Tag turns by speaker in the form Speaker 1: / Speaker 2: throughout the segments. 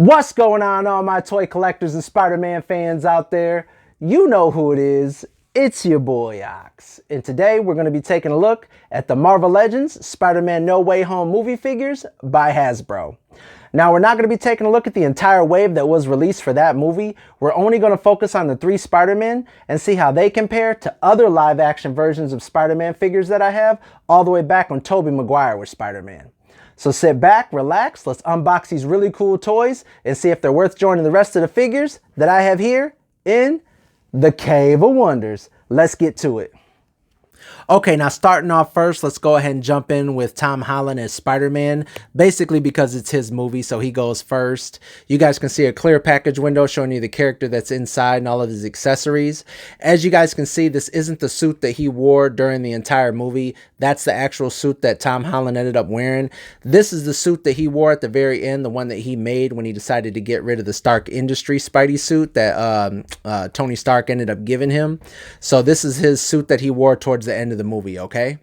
Speaker 1: What's going on, all my toy collectors and Spider-Man fans out there? You know who it is. It's your boy Ox. And today we're going to be taking a look at the Marvel Legends Spider-Man No Way Home movie figures by Hasbro. Now, we're not going to be taking a look at the entire wave that was released for that movie. We're only going to focus on the three Spider-Men and see how they compare to other live-action versions of Spider-Man figures that I have, all the way back when Tobey Maguire was Spider-Man. So sit back, relax, let's unbox these really cool toys and see if they're worth joining the rest of the figures that I have here in the Cave of Wonders. Let's get to it. Okay, now starting off first, let's go ahead and jump in with Tom Holland as Spider-Man, basically because it's his movie, so he goes first. You guys can see a clear package window showing you the character that's inside and all of his accessories. As you guys can see, this isn't the suit that he wore during the entire movie. That's the actual suit that Tom Holland ended up wearing. This is the suit that he wore at the very end, the one that he made when he decided to get rid of the Stark Industries Spidey suit that Tony Stark ended up giving him. So this is his suit that he wore towards the end of the movie, okay?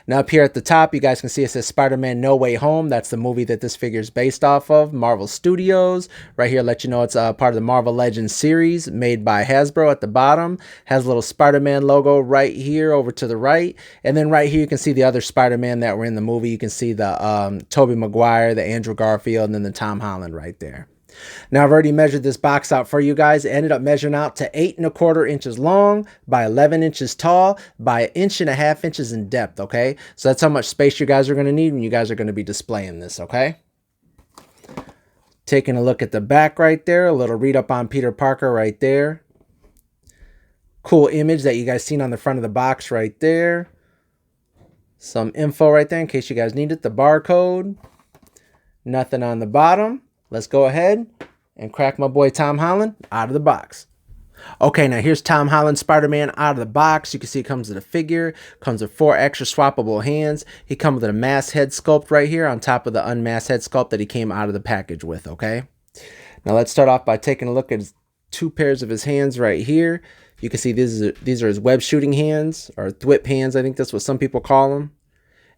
Speaker 1: Now up here at the top, you guys can see it says Spider-Man No Way Home. That's the movie that this figure is based off of, Marvel Studios. Right here, let you know it's part of the Marvel Legends series made by Hasbro at the bottom. Has a little Spider-Man logo right here over to the right. And then right here, you can see the other Spider-Man that were in the movie. You can see the Tobey Maguire, the Andrew Garfield, and then the Tom Holland right there. Now, I've already measured this box out for you guys. It ended up measuring out to 8¼ inches long by 11 inches tall by 1.5 inches in depth, okay? So that's how much space you guys are going to need when you guys are going to be displaying this, okay? Taking a look at the back right there, a little read up on Peter Parker right there. Cool image that you guys seen on the front of the box right there. Some info right there in case you guys need it, the barcode. Nothing on the bottom. Let's go ahead and crack my boy Tom Holland out of the box. Okay, now here's Tom Holland Spider-Man out of the box. You can see it comes with a figure, comes with 4 extra swappable hands. He comes with a masked head sculpt right here on top of the unmasked head sculpt that he came out of the package with, okay? Now let's start off by taking a look at his 2 pairs of his hands right here. You can see these are his web shooting hands, or thwip hands, I think that's what some people call them.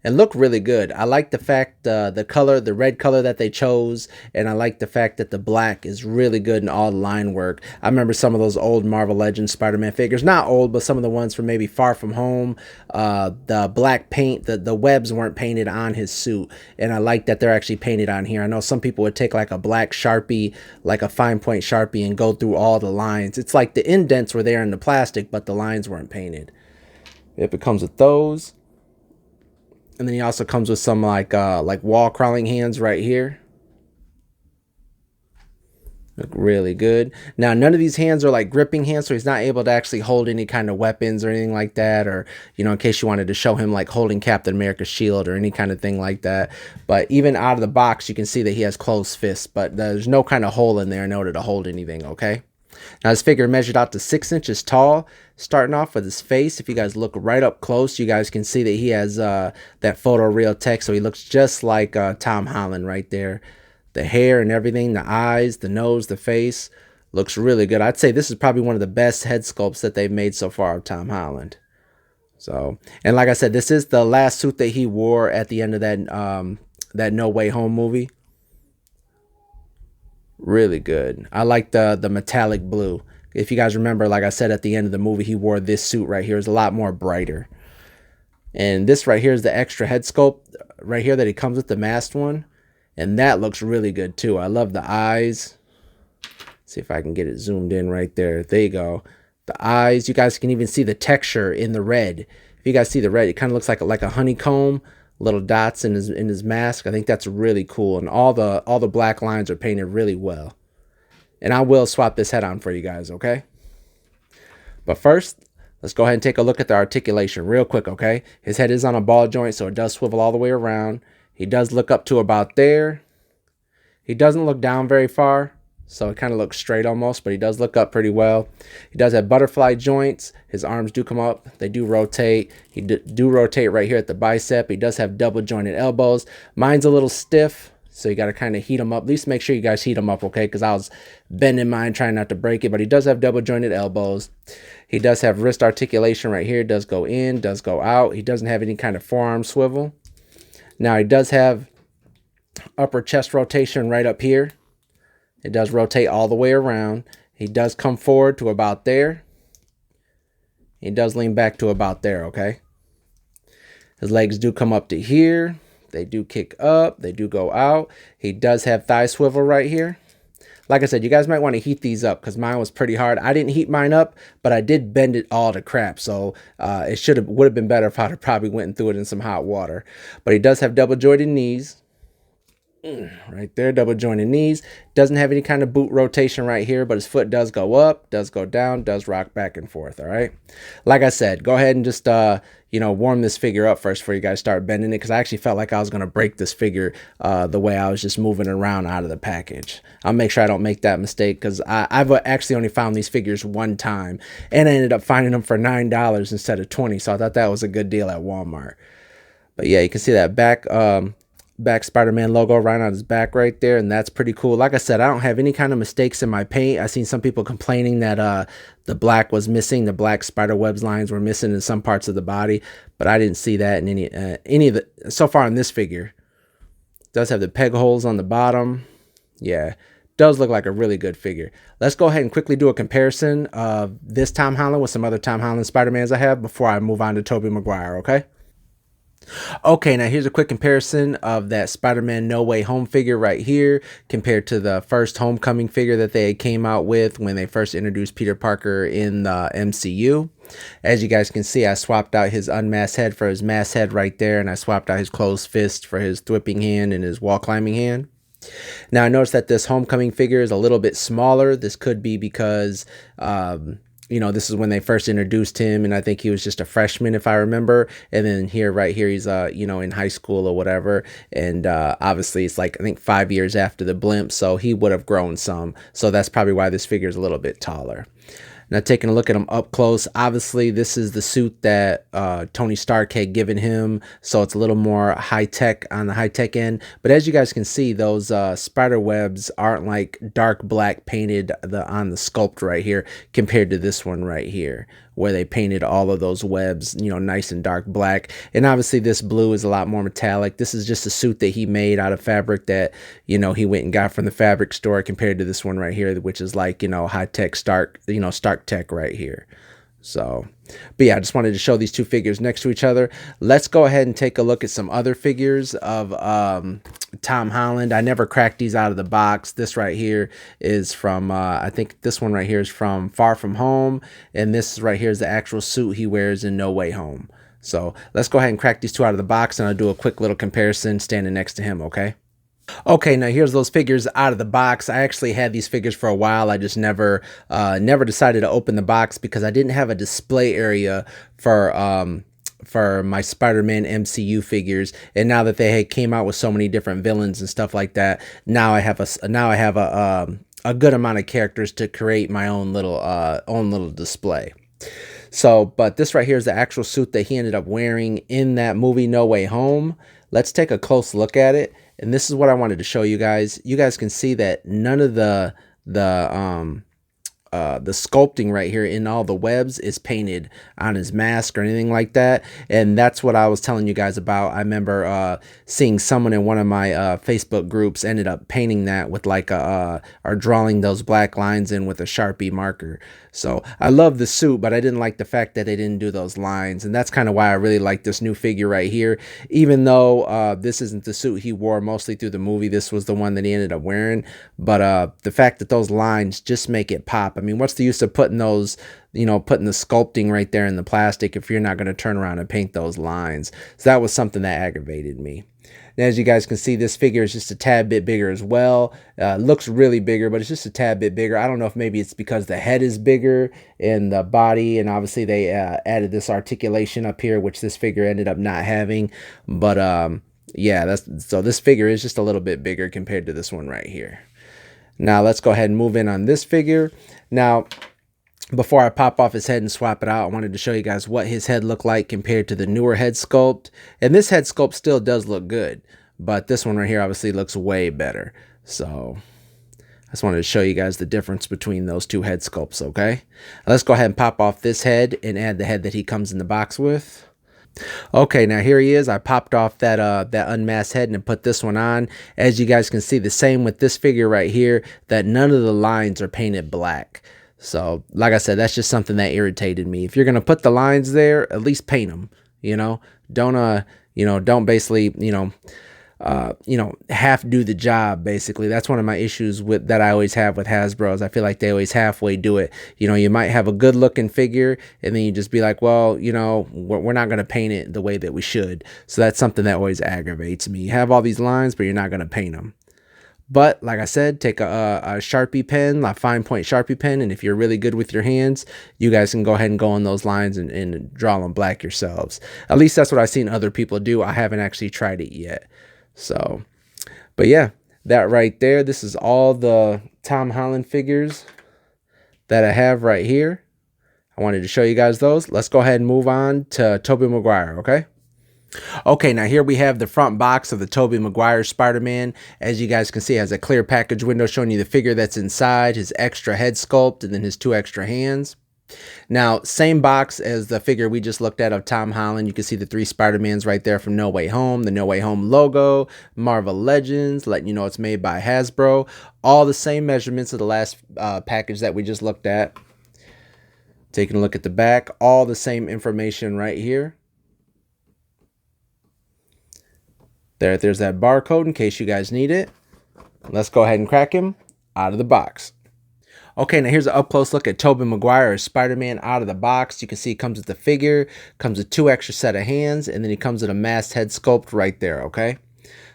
Speaker 1: And look really good. I like the fact the color, the red color that they chose, and I like the fact that the black is really good in all the line work. I remember some of those old Marvel Legends Spider-Man figures, not old, but some of the ones from maybe Far From Home. The black paint, the webs weren't painted on his suit, and I like that they're actually painted on here. I know some people would take like a black Sharpie, like a fine point Sharpie, and go through all the lines. It's like the indents were there in the plastic, but the lines weren't painted. It comes with those. And then he also comes with some like wall crawling hands right here. Look really good. Now, none of these hands are like gripping hands, so he's not able to actually hold any kind of weapons or anything like that. Or, you know, in case you wanted to show him like holding Captain America's shield or any kind of thing like that. But even out of the box, you can see that he has closed fists, but there's no kind of hole in there in order to hold anything, okay? Now, this figure measured out to 6 inches tall. Starting off with his face, if you guys look right up close, you guys can see that he has that photoreal tech, so he looks just like Tom Holland right there. The hair and everything, the eyes, the nose, the face, looks really good. I'd say this is probably one of the best head sculpts that they've made so far of Tom Holland. So, and like I said, this is the last suit that he wore at the end of that No Way Home movie. Really good. I like the metallic blue. If you guys remember, like I said, at the end of the movie, he wore this suit right here. It's a lot more brighter. And this right here is the extra head sculpt right here that he comes with, the masked one. And that looks really good too. I love the eyes. See if I can get it zoomed in right there. There you go. The eyes. You guys can even see the texture in the red. If you guys see the red, it kind of looks like a honeycomb. Little dots in his mask. I think that's really cool. And all the black lines are painted really well. And I will swap this head on for you guys, okay? But first, let's go ahead and take a look at the articulation real quick, okay? His head is on a ball joint, so it does swivel all the way around. He does look up to about there. He doesn't look down very far, so it kind of looks straight almost, but he does look up pretty well. He does have butterfly joints. His arms do come up. They do rotate. He do rotate right here at the bicep. He does have double jointed elbows. Mine's a little stiff, so you got to kind of heat them up. At least make sure you guys heat them up, okay? Because I was bending mine trying not to break it. But he does have double jointed elbows. He does have wrist articulation right here. Does go in, does go out. He doesn't have any kind of forearm swivel. Now, he does have upper chest rotation right up here. It does rotate all the way around. He does come forward to about there. He does lean back to about there, okay? His legs do come up to here. They do kick up. They do go out. He does have thigh swivel right here. Like I said, you guys might want to heat these up because mine was pretty hard. I didn't heat mine up, but I did bend it all to crap. So it would have been better if I'd have probably went and threw it in some hot water. But he does have double jointed knees. Right there, double jointed knees. Doesn't have any kind of boot rotation right here, but his foot does go up, does go down, does rock back and forth. All right. Like I said, go ahead and just warm this figure up first before you guys start bending it, because I actually felt like I was gonna break this figure the way I was just moving around out of the package. I'll make sure I don't make that mistake, because I've actually only found these figures one time, and I ended up finding them for $9 instead of $20. So I thought that was a good deal at Walmart. But yeah, you can see that back Spider-Man logo right on his back right there, and that's pretty cool. Like I said, I don't have any kind of mistakes in my paint. I've seen some people complaining that the black was missing, the black spider webs lines were missing in some parts of the body, but I didn't see that in any of the so far in this figure. It does have the peg holes on the bottom. Yeah, does look like a really good figure. Let's go ahead and quickly do a comparison of this Tom Holland with some other Tom Holland Spider-Mans I have before I move on to Tobey Maguire, okay? Okay, now here's a quick comparison of that Spider-Man No Way Home figure right here compared to the first Homecoming figure that they came out with when they first introduced Peter Parker in the MCU. As you guys can see, I swapped out his unmasked head for his masked head right there, and I swapped out his closed fist for his thwipping hand and his wall climbing hand. Now I noticed that this Homecoming figure is a little bit smaller. This could be because this is when they first introduced him, and I think he was just a freshman, if I remember. And then right here, he's in high school or whatever. And obviously, it's like I think 5 years after the blimp, so he would have grown some. So that's probably why this figure is a little bit taller. Now, taking a look at him up close, obviously this is the suit that Tony Stark had given him, so it's a little more high-tech on the high-tech end. But as you guys can see, those spider webs aren't like dark black painted on the sculpt right here compared to this one right here, where they painted all of those webs, nice and dark black. And obviously this blue is a lot more metallic. This is just a suit that he made out of fabric that, he went and got from the fabric store, compared to this one right here, which is like, high-tech Stark tech right here. So, but yeah, I just wanted to show these two figures next to each other. Let's go ahead and take a look at some other figures of Tom Holland. I never cracked these out of the box. This right here is from, I think this one right here is from Far From Home, and this right here is the actual suit he wears in No Way Home. So let's go ahead and crack these two out of the box, and I'll do a quick little comparison standing next to him, okay? Okay, now here's those figures out of the box. I actually had these figures for a while. I just never decided to open the box because I didn't have a display area for my Spider-Man MCU figures. And now that they came out with so many different villains and stuff like that, now I have a good amount of characters to create my own little display. So, but this right here is the actual suit that he ended up wearing in that movie No Way Home. Let's take a close look at it. And this is what I wanted to show you guys. You guys can see that none of the sculpting right here in all the webs is painted on his mask or anything like that. And that's what I was telling you guys about. I remember seeing someone in one of my Facebook groups ended up painting that with like or drawing those black lines in with a Sharpie marker. So I love the suit, but I didn't like the fact that they didn't do those lines. And that's kind of why I really like this new figure right here. Even though this isn't the suit he wore mostly through the movie, this was the one that he ended up wearing. But the fact that those lines just make it pop. I mean, what's the use of putting those, putting the sculpting right there in the plastic if you're not going to turn around and paint those lines? So that was something that aggravated me. And as you guys can see, this figure is just a tad bit bigger as well. Looks really bigger, but it's just a tad bit bigger. I don't know if maybe it's because the head is bigger in the body, and obviously they added this articulation up here, which this figure ended up not having. But yeah, so this figure is just a little bit bigger compared to this one right here. Now let's go ahead and move in on this figure. Now, before I pop off his head and swap it out, I wanted to show you guys what his head looked like compared to the newer head sculpt. And this head sculpt still does look good, but this one right here obviously looks way better. So I just wanted to show you guys the difference between those two head sculpts, okay? Let's go ahead and pop off this head and add the head that he comes in the box with. Okay, now here he is. I popped off that unmasked head and put this one on. As you guys can see, the same with this figure right here, that none of the lines are painted black. So, like I said, that's just something that irritated me. If you're gonna put the lines there, at least paint them. You know, don't basically, half do the job. Basically, that's one of my issues with that I always have with Hasbro's. I feel like they always halfway do it. You know, you might have a good looking figure, and then you just be like, well, we're not gonna paint it the way that we should. So that's something that always aggravates me. You have all these lines, but you're not gonna paint them. But like I said, take a Sharpie pen, a fine point Sharpie pen, and if you're really good with your hands, you guys can go ahead and go on those lines and draw them black yourselves. At least that's what I've seen other people do. I haven't actually tried it yet. So, but yeah, that right there, this is all the Tom Holland figures that I have right here. I wanted to show you guys those. Let's go ahead and move on to Tobey Maguire, okay? Okay, now here we have the front box of the Tobey Maguire Spider-Man. As you guys can see, it has a clear package window showing you the figure that's inside, his extra head sculpt, and then his 2 extra hands. Now, same box as the figure we just looked at of Tom Holland. You can see the 3 Spider-Mans right there from No Way Home, the No Way Home logo, Marvel Legends, letting you know it's made by Hasbro. All the same measurements of the last package that we just looked at. Taking a look at the back, all the same information right here. There's that barcode in case you guys need it. Let's go ahead and crack him out of the box. Okay, now here's an up-close look at Tobey Maguire as Spider-Man out of the box. You can see he comes with the figure, comes with 2 extra set of hands, and then he comes with a masked head sculpt right there, okay?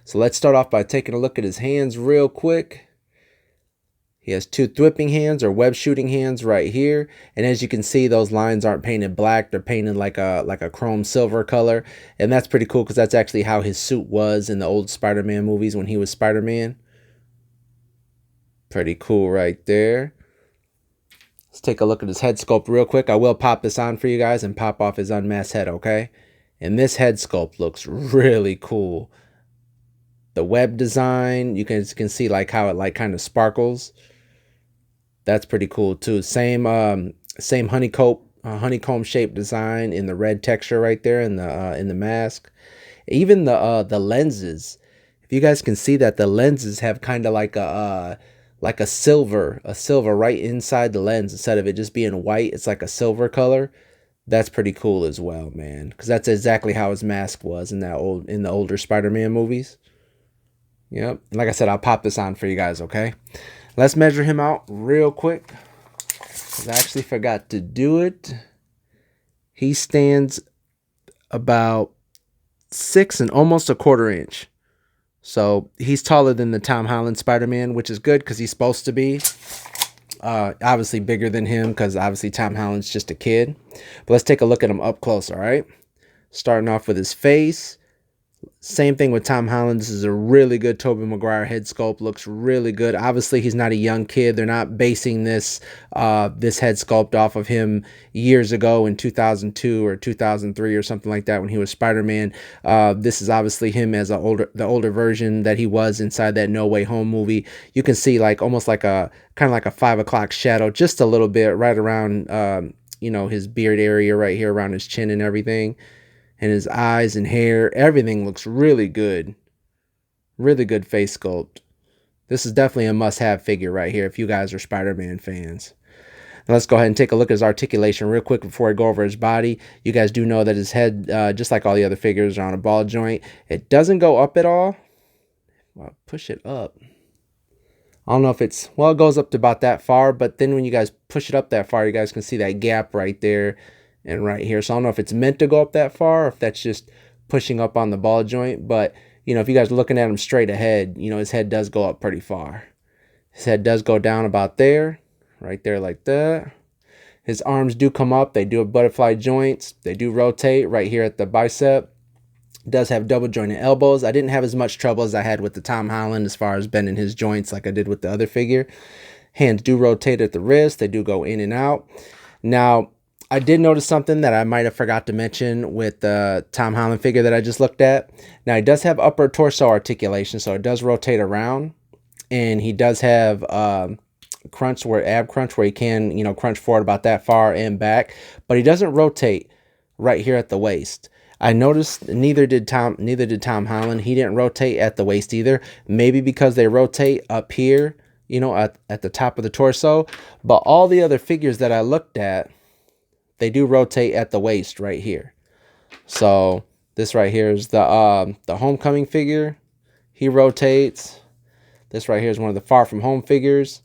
Speaker 1: So let's start off by taking a look at his hands real quick. He has 2 thwipping hands or web shooting hands right here. And as you can see, those lines aren't painted black. They're painted like a chrome silver color. And that's pretty cool because that's actually how his suit was in the old Spider-Man movies when he was Spider-Man. Pretty cool right there. Let's take a look at his head sculpt real quick. I will pop this on for you guys and pop off his unmasked head, okay? And this head sculpt looks really cool. The web design, you can see like how it kind of sparkles. That's pretty cool too. Same honeycomb shaped design in the red texture right there in the mask. Even the lenses. If you guys can see that the lenses have kind of like a silver right inside the lens instead of it just being white. It's like a silver color. That's pretty cool as well, man. Because that's exactly how his mask was in the older Spider-Man movies. Yep. Like I said, I'll pop this on for you guys, okay? Let's measure him out real quick. I actually forgot to do it. He stands about 6 and almost a quarter inch. So he's taller than the Tom Holland Spider-Man, which is good because he's supposed to be. Obviously bigger than him because obviously Tom Holland's just a kid. But let's take a look at him up close, all right? Starting off with his face. Same thing with Tom Holland. This is a really good Tobey Maguire head sculpt. Looks really good. Obviously, he's not a young kid. They're not basing this head sculpt off of him years ago in 2002 or 2003 or something like that when he was Spider-Man. This is obviously him as the older version that he was inside that No Way Home movie. You can see almost like a kind of like a 5 o'clock shadow, just a little bit right around his beard area right here around his chin and everything. And his eyes and hair, everything looks really good. Really good face sculpt. This is definitely a must-have figure right here if you guys are Spider-Man fans. Now let's go ahead and take a look at his articulation real quick before I go over his body. You guys do know that his head, just like all the other figures, are on a ball joint. It doesn't go up at all. Well, push it up. I don't know if it goes up to about that far, but then when you guys push it up that far, you guys can see that gap right there and right here. So I don't know if it's meant to go up that far or if that's just pushing up on the ball joint. But, if you guys are looking at him straight ahead, his head does go up pretty far. His head does go down about there, right there like that. His arms do come up. They do have butterfly joints. They do rotate right here at the bicep. It does have double jointed elbows. I didn't have as much trouble as I had with the Tom Holland as far as bending his joints like I did with the other figure. Hands do rotate at the wrist. They do go in and out. Now, I did notice something that I might have forgot to mention with the Tom Holland figure that I just looked at. Now, he does have upper torso articulation, so it does rotate around. And he does have ab crunch where he can, crunch forward about that far and back. But he doesn't rotate right here at the waist. I noticed neither did Tom Holland. He didn't rotate at the waist either. Maybe because they rotate up here, at the top of the torso. But all the other figures that I looked at, they do rotate at the waist right here. So this right here is the Homecoming figure. He rotates. This right here is one of the Far From Home figures.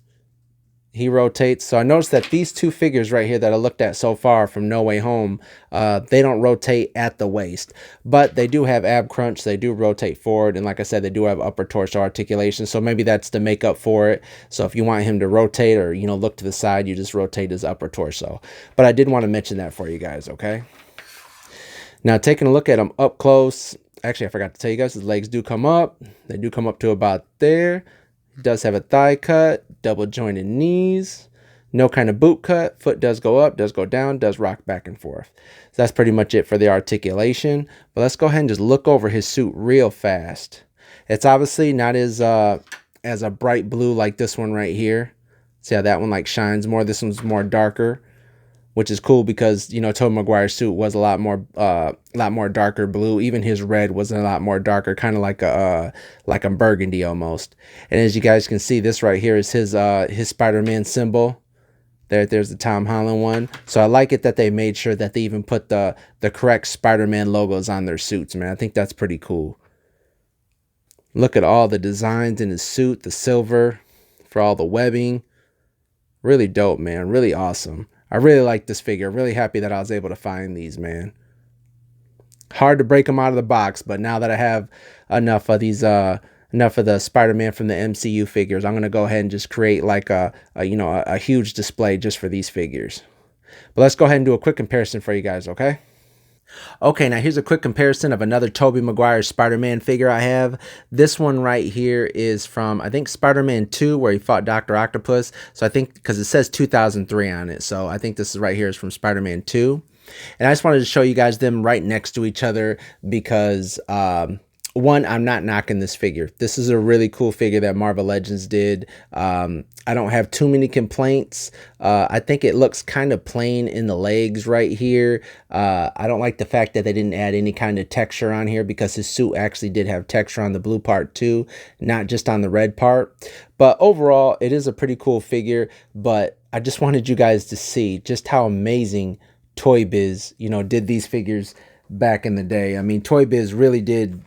Speaker 1: He rotates. So I noticed that these two figures right here that I looked at so far from No Way Home, they don't rotate at the waist, but they do have ab crunch. They do rotate forward, and like I said, they do have upper torso articulation. So maybe that's to make up for it. So if you want him to rotate or look to the side, you just rotate his upper torso. But I did want to mention that for you guys. Okay. Now taking a look at him up close. Actually, I forgot to tell you guys, his legs do come up. They do come up to about there. He does have a thigh cut, double jointed knees, no kind of boot cut. Foot does go up, does go down, does rock back and forth. So that's pretty much it for the articulation. But let's go ahead and just look over his suit real fast. It's obviously not as a bright blue like this one right here. See how that one like shines more? This one's more darker, which is cool because Tobey Maguire's suit was a lot more darker blue. Even his red was a lot more darker, kind of like a burgundy almost. And as you guys can see, this right here is his Spider-Man symbol. There's the Tom Holland one. So I like it that they made sure that they even put the correct Spider-Man logos on their suits, man. I think that's pretty cool. Look at all the designs in his suit, the silver for all the webbing. Really dope, man. Really awesome. I really like this figure. Really happy that I was able to find these, man. Hard to break them out of the box, but now that I have enough of these, enough of the Spider-Man from the MCU figures, I'm gonna go ahead and just create like a huge display just for these figures. But let's go ahead and do a quick comparison for you guys, okay? Okay, now here's a quick comparison of another Tobey Maguire Spider-Man figure I have. This one right here is from, I think, Spider-Man 2, where he fought Dr. Octopus. So I think, because it says 2003 on it, so I think this is right here is from Spider-Man 2. And I just wanted to show you guys them right next to each other because, one, I'm not knocking this figure. This is a really cool figure that Marvel Legends did. I don't have too many complaints. I think it looks kind of plain in the legs right here. I don't like the fact that they didn't add any kind of texture on here because his suit actually did have texture on the blue part too, not just on the red part. But overall, it is a pretty cool figure, but I just wanted you guys to see just how amazing Toy Biz, did these figures back in the day. I mean, Toy Biz really did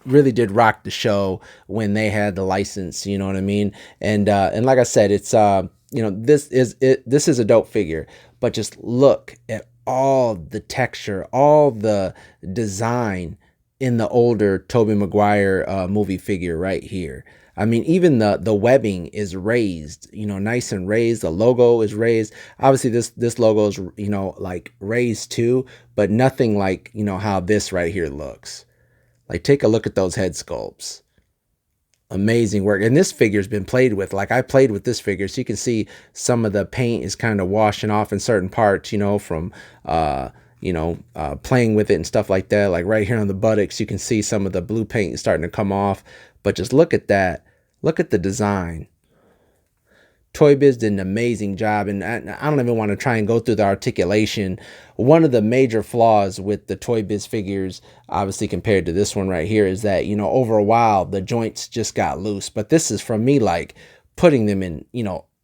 Speaker 1: rock the show when they had the license, you know what I mean? And like I said, it's this is a dope figure, but just look at all the texture, all the design in the older Tobey Maguire movie figure right here. I mean, even the webbing is raised, nice and raised. The logo is raised. Obviously, this logo is, like raised too, but nothing like, how this right here looks. Like, take a look at those head sculpts. Amazing work. And this figure's been played with. Like, I played with this figure, so you can see some of the paint is kind of washing off in certain parts, from playing with it and stuff like that. Like right here on the buttocks, you can see some of the blue paint starting to come off. But just look at that. Look at the design. Toy Biz did an amazing job, and I don't even want to try and go through the articulation. One of the major flaws with the Toy Biz figures, obviously compared to this one right here, is that, over a while, the joints just got loose. But this is from me, like, putting them in,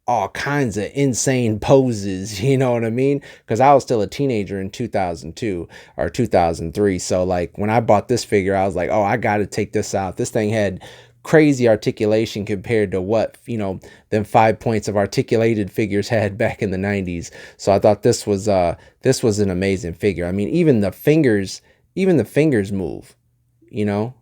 Speaker 1: all kinds of insane poses, you know what I mean? Because I was still a teenager in 2002 or 2003. So, like, when I bought this figure, I was like, oh, I got to take this out. This thing had crazy articulation compared to what, them 5 points of articulated figures had back in the 90s. So I thought this was an amazing figure. I mean, even the fingers move, You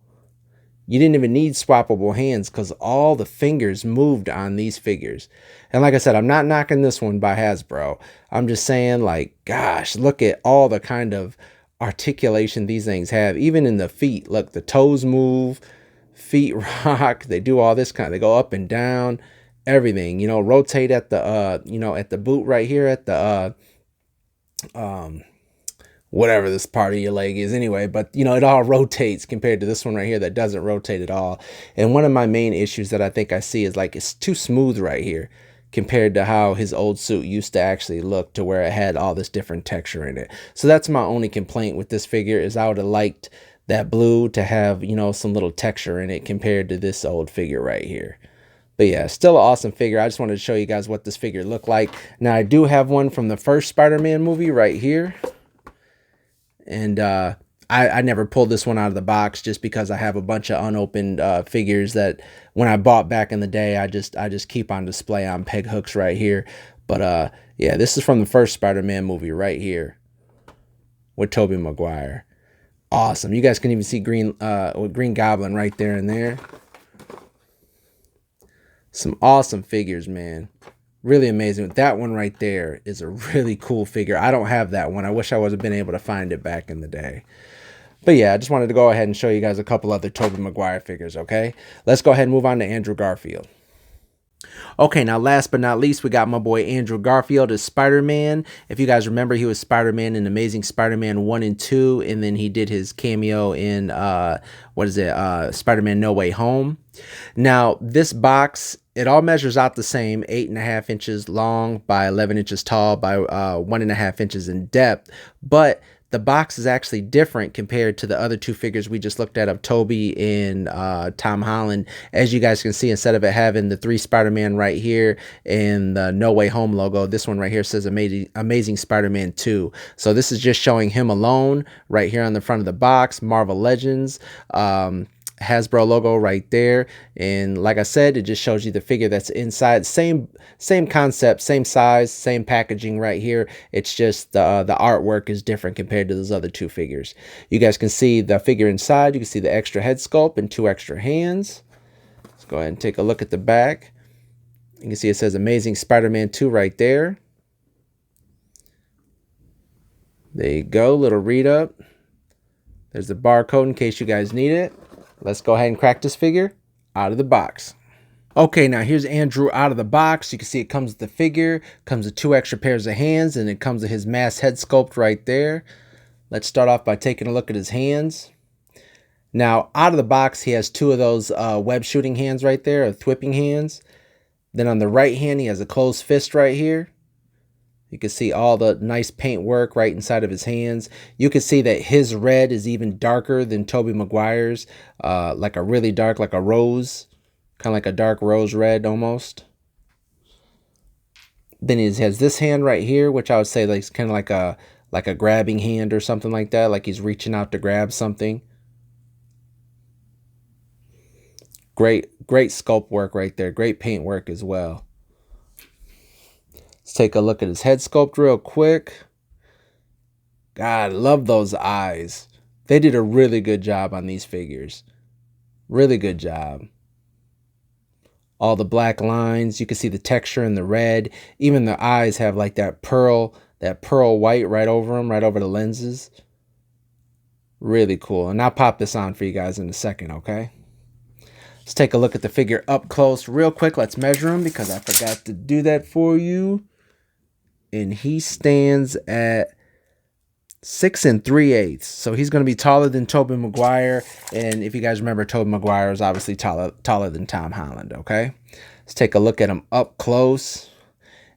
Speaker 1: didn't even need swappable hands because all the fingers moved on these figures. And like I said, I'm not knocking this one by Hasbro. I'm just saying, like, gosh, look at all the kind of articulation these things have. Even in the feet, look, the toes move, feet rock, they do all this they go up and down, everything, rotate at the at the boot right here, at the whatever this part of your leg is anyway, but it all rotates compared to this one right here that doesn't rotate at all. And one of my main issues that I think I see is, like, it's too smooth right here compared to how his old suit used to actually look, to where it had all this different texture in it. So that's my only complaint with this figure, is I would have liked that blue to have, you know, some little texture in it compared to this old figure right here. But yeah, still an awesome figure. I just wanted to show you guys what this figure looked like. Now, I do have one from the first Spider-Man movie right here. And I never pulled this one out of the box just because I have a bunch of unopened figures that when I bought back in the day, I just keep on display on peg hooks right here. But yeah, this is from the first Spider-Man movie right here with Tobey Maguire. Awesome. You guys can even see Green Goblin right there and there. Some awesome figures, man. Really amazing. That one right there is a really cool figure. I don't have that one. I wish I would have been able to find it back in the day. But yeah, I just wanted to go ahead and show you guys a couple other Tobey Maguire figures, okay? Let's go ahead and move on to Andrew Garfield. Okay, now last but not least, we got my boy Andrew Garfield as Spider-Man. If you guys remember, he was Spider-Man in Amazing Spider-Man 1 and 2, and then he did his cameo in, Spider-Man No Way Home. Now, this box, it all measures out the same, 8.5 inches long by 11 inches tall by 1.5 inches in depth, but the box is actually different compared to the other two figures we just looked at of Tobey and Tom Holland. As you guys can see, instead of it having the 3 Spider-Man right here and the No Way Home logo, this one right here says Amazing Spider-Man 2. So this is just showing him alone right here on the front of the box, Marvel Legends. Hasbro logo right there, and like I said, it just shows you the figure that's inside. Same concept, same size, same packaging right here. It's just the artwork is different compared to those other two figures. You guys can see the figure inside. You can see the extra head sculpt and 2 extra hands. Let's go ahead and take a look at the back. You can see it says Amazing Spider-Man 2 right there. There you go, little read up. There's the barcode in case you guys need it. Let's go ahead and crack this figure out of the box. Okay, now here's Andrew out of the box. You can see it comes with the figure, comes with 2 extra pairs of hands, and it comes with his masked head sculpt right there. Let's start off by taking a look at his hands. Now, out of the box, he has 2 of those web shooting hands right there, or thwipping hands. Then on the right hand, he has a closed fist right here. You can see all the nice paint work right inside of his hands. You can see that his red is even darker than Tobey Maguire's, like a really dark, like a rose, kind of like a dark rose red almost. Then he has this hand right here, which I would say like kind of like a grabbing hand or something like that, like he's reaching out to grab something. Great sculpt work right there. Great paint work as well. Let's take a look at his head sculpt real quick. God, I love those eyes. They did a really good job on these figures. Really good job. All the black lines, you can see the texture in the red. Even the eyes have like that pearl white right over them, right over the lenses. Really cool. And I'll pop this on for you guys in a second, okay? Let's take a look at the figure up close real quick. Let's measure him because I forgot to do that for you. And he stands at 6 3/8. So he's going to be taller than Tobey Maguire. And if you guys remember, Tobey Maguire is obviously taller than Tom Holland, okay? Let's take a look at him up close.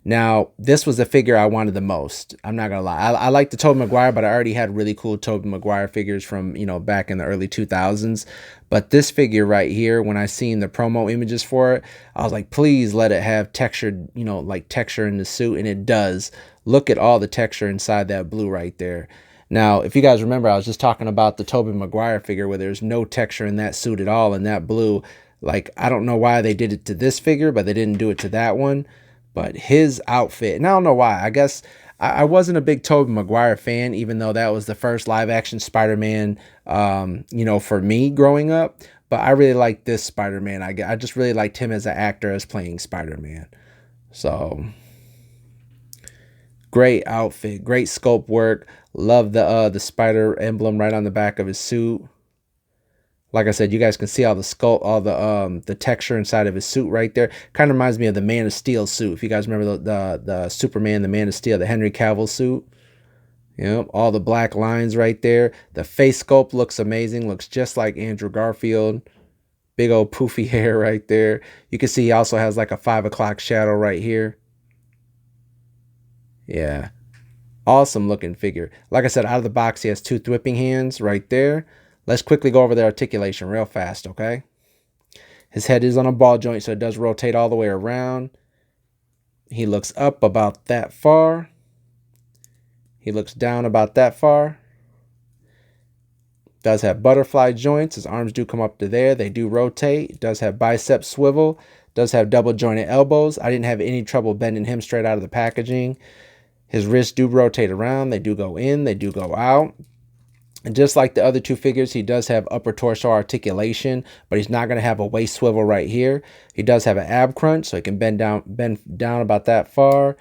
Speaker 1: Now, this was the figure I wanted the most. I'm not going to lie. I like the Tobey Maguire, but I already had really cool Tobey Maguire figures from, you know, back in the early 2000s. But this figure right here, when I seen the promo images for it, I was like, please let it have textured, you know, like texture in the suit. And it does. Look at all the texture inside that blue right there. Now, if you guys remember, I was just talking about the Tobey Maguire figure where there's no texture in that suit at all in that blue. Like, I don't know why they did it to this figure, but they didn't do it to that one. But his outfit, and I don't know why, I guess I wasn't a big Tobey Maguire fan, even though that was the first live action Spider-Man, you know, for me growing up. But I really liked this Spider-Man. I just really liked him as an actor as playing Spider-Man. So, great outfit, great sculpt work. Love the spider emblem right on the back of his suit. Like I said, you guys can see all the sculpt, all the texture inside of his suit right there. Kind of reminds me of the Man of Steel suit. If you guys remember the Superman, the Man of Steel, the Henry Cavill suit. Yep, all the black lines right there. The face sculpt looks amazing. Looks just like Andrew Garfield. Big old poofy hair right there. You can see he also has like a 5 o'clock shadow right here. Yeah. Awesome looking figure. Like I said, out of the box, he has 2 thwipping hands right there. Let's quickly go over the articulation real fast, okay? His head is on a ball joint, so it does rotate all the way around. He looks up about that far. He looks down about that far. Does have butterfly joints. His arms do come up to there. They do rotate. Does have bicep swivel. Does have double jointed elbows. I didn't have any trouble bending him straight out of the packaging. His wrists do rotate around. They do go in. They do go out. And just like the other two figures, he does have upper torso articulation, but he's not going to have a waist swivel right here. He does have an ab crunch, so he can bend down about that far,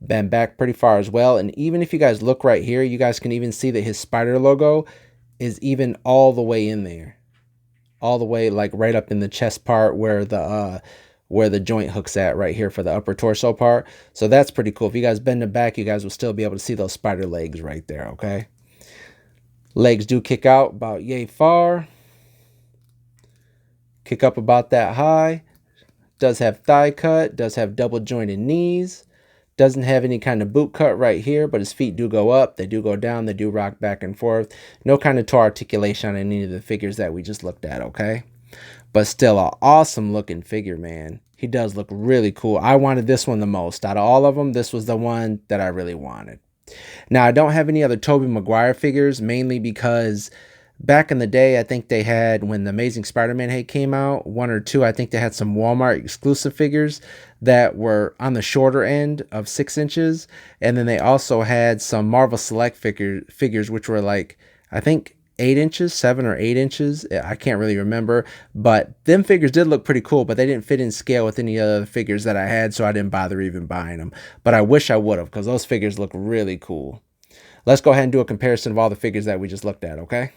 Speaker 1: bend back pretty far as well. And even if you guys look right here, you guys can even see that his spider logo is even all the way in there, all the way like right up in the chest part where the joint hooks at right here for the upper torso part. So that's pretty cool. If you guys bend it back, you guys will still be able to see those spider legs right there. Okay. Legs do kick out about yay far. Kick up about that high. Does have thigh cut. Does have double jointed knees. Doesn't have any kind of boot cut right here, but his feet do go up. They do go down. They do rock back and forth. No kind of toe articulation on any of the figures that we just looked at, okay? But still an awesome looking figure, man. He does look really cool. I wanted this one the most. Out of all of them, this was the one that I really wanted. Now, I don't have any other Tobey Maguire figures, mainly because back in the day, I think they had, when the Amazing Spider-Man hate came out, one or two, I think they had some Walmart exclusive figures that were on the shorter end of 6 inches. And then they also had some Marvel Select figures, which were like, I think 8 inches, 7 or 8 inches. I can't really remember, but them figures did look pretty cool, but they didn't fit in scale with any other figures that I had, so I didn't bother even buying them. But I wish I would have, because those figures look really cool. Let's go ahead and do a comparison of all the figures that we just looked at, okay?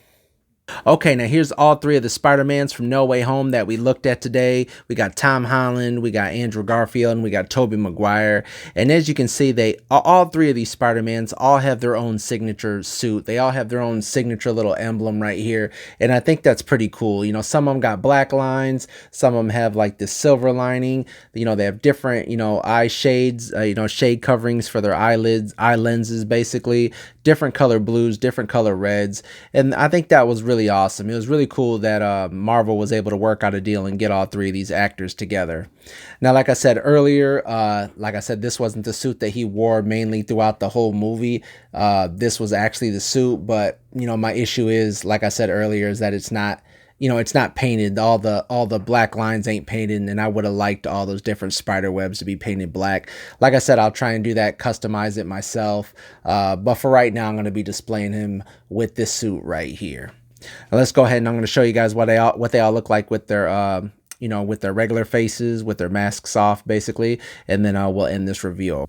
Speaker 1: Okay, now here's all three of the Spider-Mans from No Way Home that we looked at today. We got Tom Holland, we got Andrew Garfield, and we got Tobey Maguire. And as you can see, all three of these Spider-Mans all have their own signature suit. They all have their own signature little emblem right here. And I think that's pretty cool. You know, some of them got black lines, some of them have like the silver lining. You know, they have different, eye shades, shade coverings for their eyelids, eye lenses, basically. Different color blues, different color reds. And I think that was really awesome. It was really cool that Marvel was able to work out a deal and get all three of these actors together. Now, like I said earlier, this wasn't the suit that he wore mainly throughout the whole movie. This was actually the suit, but my issue is, like I said earlier, is that it's not painted. All the black lines ain't painted, and I would have liked all those different spider webs to be painted black. Like I said, I'll try and do that, customize it myself. But for right now, I'm going to be displaying him with this suit right here. Now let's go ahead and I'm going to show you guys what they all look like with their with their regular faces, with their masks off, basically, and then we'll end this review.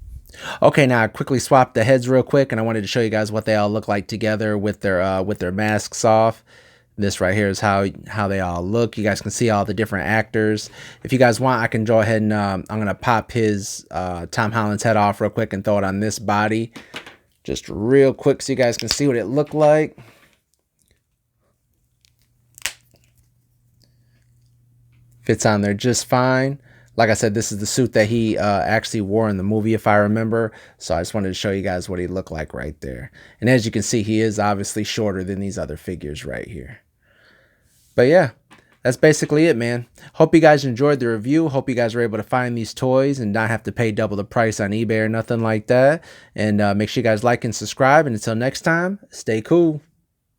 Speaker 1: Okay, now I quickly swapped the heads real quick, and I wanted to show you guys what they all look like together with their masks off. This right here is how they all look. You guys can see all the different actors. If you guys want, I can go ahead and I'm gonna pop his Tom Holland's head off real quick and throw it on this body, just real quick, so you guys can see what it looked like. Fits on there just fine. Like I said, this is the suit that he actually wore in the movie, if I remember. So I just wanted to show you guys what he looked like right there. And as you can see, he is obviously shorter than these other figures right here. But yeah, that's basically it, man. Hope you guys enjoyed the review. Hope you guys were able to find these toys and not have to pay double the price on eBay or nothing like that. And make sure you guys like and subscribe. And until next time, stay cool.